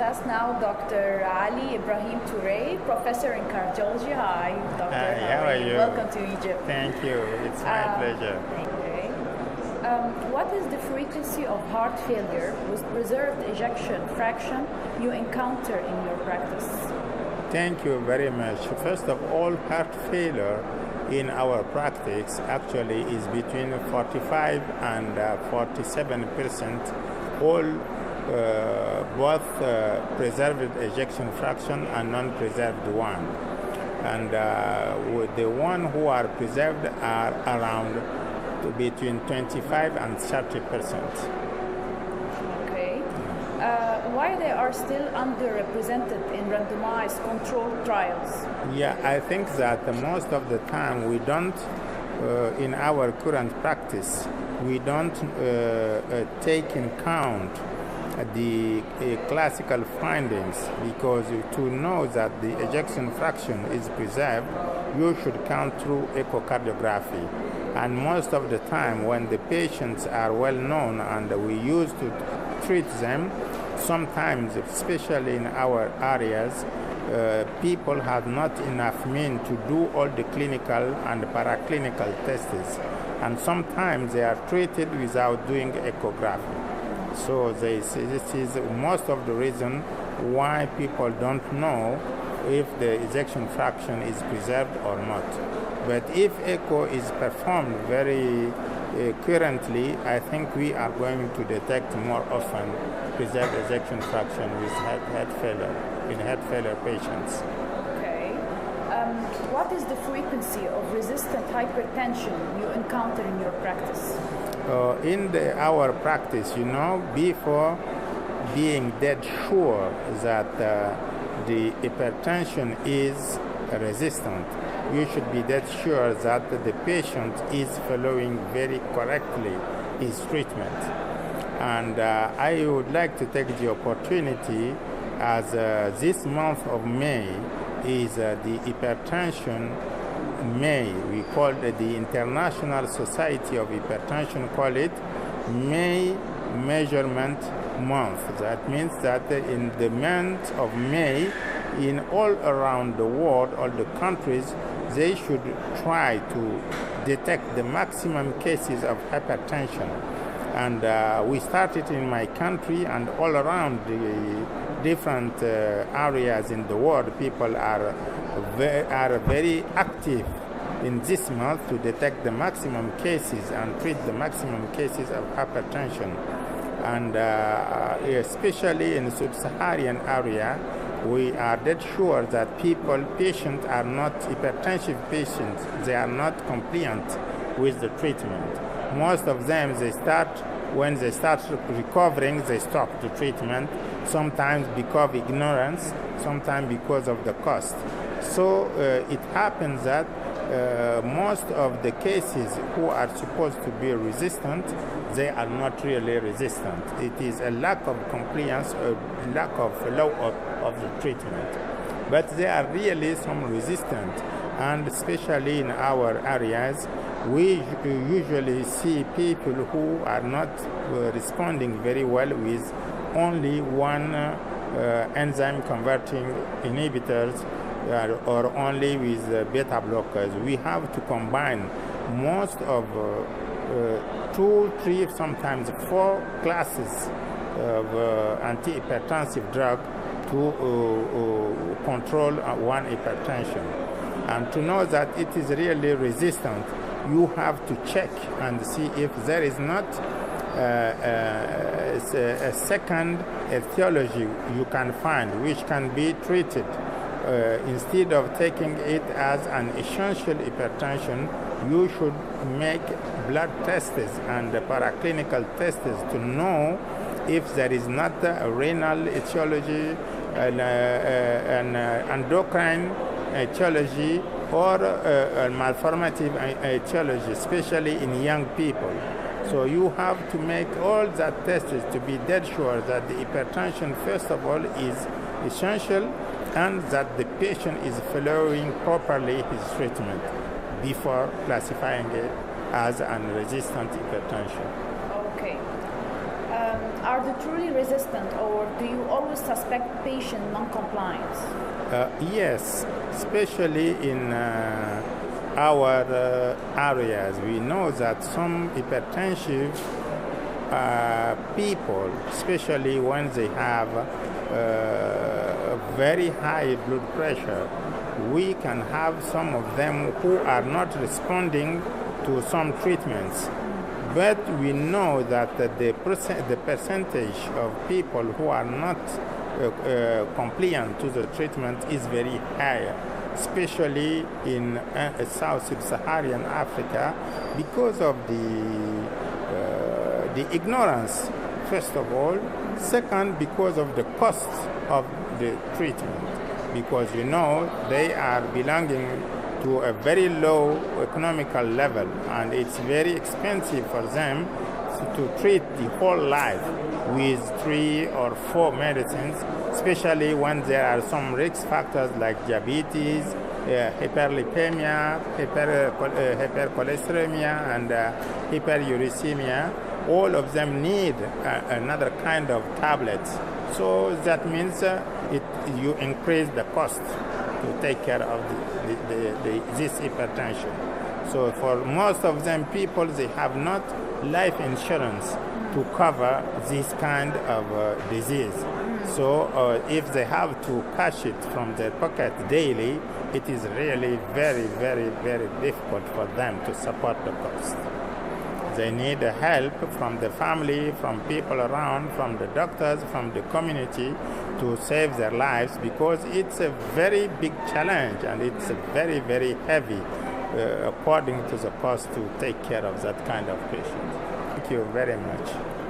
us now Dr. Ali Ebrahim Toure, professor in cardiology. Hi, Doctor. How are you? Welcome to Egypt. Thank you. It's my pleasure. Okay. What is the frequency of heart failure with preserved ejection fraction you encounter in your practice? Thank you very much. First of all, heart failure in our practice actually is between 45 and 47%, all both preserved ejection fraction and non-preserved one. And the one who are preserved are around between 25 and 30%. Okay. Why they are still underrepresented in randomized controlled trials? Yeah, I think that most of the time we don't, in our current practice, we don't take in count the classical findings, because to know that the ejection fraction is preserved, you should count through echocardiography. And most of the time when the patients are well known and we used to treat them, sometimes, especially in our areas, people have not enough means to do all the clinical and paraclinical tests, and sometimes they are treated without doing echography. So this is most of the reason why people don't know if the ejection fraction is preserved or not. But if echo is performed very currently, I think we are going to detect more often preserved ejection fraction with heart failure, in heart failure patients. Okay. What is the frequency of resistant hypertension you encounter in your practice? In our practice, before being dead sure that the hypertension is resistant, you should be dead sure that the patient is following very correctly his treatment. And I would like to take the opportunity, as this month of May is the hypertension May. We call it the International Society of Hypertension, call it May Measurement Month. That means that in the month of May, in all around the world, all the countries, they should try to detect the maximum cases of hypertension. And we started in my country, and all around the different areas in the world, people are very active in this month to detect the maximum cases and treat the maximum cases of hypertension. And especially in the sub-Saharan area, we are dead sure that patients are not hypertensive patients. They are not compliant with the treatment. Most of them, when they start recovering, they stop the treatment, sometimes because of ignorance, sometimes because of the cost. So it happens that most of the cases who are supposed to be resistant, they are not really resistant. It is a lack of compliance, a lack of follow-up of the treatment. But there are really some resistant, and especially in our areas, we usually see people who are not responding very well with only one enzyme converting inhibitors or only with beta blockers. We have to combine most of 2, 3, sometimes 4 classes of antihypertensive drug to control one hypertension. And to know that it is really resistant, you have to check and see if there is not a second etiology you can find which can be treated. Instead of taking it as an essential hypertension, you should make blood tests and paraclinical tests to know if there is not a renal etiology, an endocrine etiology, or a malformative etiology, especially in young people. So you have to make all that tests to be dead sure that the hypertension, first of all, is essential, and that the patient is following properly his treatment before classifying it as an resistant hypertension. Okay. Are they truly resistant, or do you always suspect patient non-compliance? Yes, especially in our areas. We know that some hypertensive people, especially when they have very high blood pressure, we can have some of them who are not responding to some treatments. But we know that the percentage of people who are not compliant to the treatment is very high, especially in Sub-Saharan Africa, because of the ignorance, first of all. Second, because of the cost of the treatment, because they are belonging to a very low economical level, and it's very expensive for them to treat the whole life with 3 or 4 medicines, especially when there are some risk factors like diabetes, hyperlipemia, hypercholesteremia, and hyperuricemia. All of them need another kind of tablets. So that means you increase the cost to take care of this hypertension. So for most of them people, they have not life insurance to cover this kind of disease. So if they have to cash it from their pocket daily, it is really very, very, very difficult for them to support the cost. They need help from the family, from people around, from the doctors, from the community to save their lives, because it's a very big challenge and it's very, very heavy according to the cost to take care of that kind of patient. Thank you very much.